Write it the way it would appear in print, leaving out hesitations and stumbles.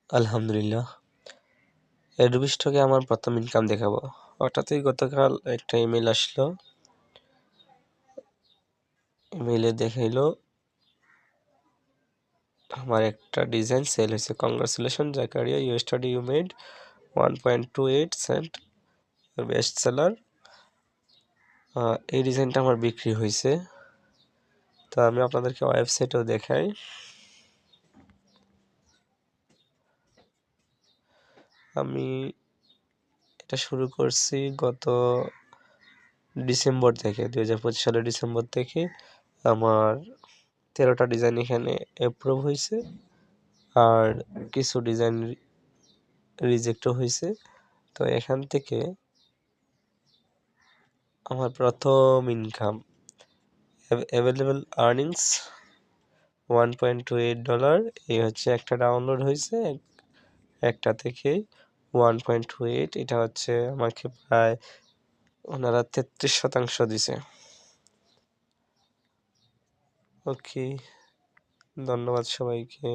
আলহামদুলিল্লাহ। অ্যাডোবি স্টকে আমার প্রথম ইনকাম দেখাবো। হঠাৎই গতকাল একটা ইমেল আসলো। ইমেইলে দেখাইলো আমার একটা ডিজাইন সেল হয়েছে। Congratulation Zakaria, yesterday you made 1.28 cent best seller. এই ডিজাইনটা আমার বিক্রি হয়েছে। তো আমি আপনাদেরকে ওয়েবসাইটেও দেখাই। আমি এটা শুরু করছি গত ডিসেম্বর থেকে, 2025 সালের ডিসেম্বর থেকে। আমার 13টা ডিজাইন এখানে অ্যাপ্রুভ হয়েছে, আর কিছু ডিজাইন রিজেক্টও হয়েছে। তো এখান থেকে আমার প্রথম ইনকাম, অ্যাভেলেবল আর্নিংস $1.28। এই হচ্ছে একটা ডাউনলোড হয়েছে একটা থেকে 1.28। এটা হচ্ছে আমাকে প্রায় ওনারা 33% দিছে। ওকে, ধন্যবাদ সবাইকে।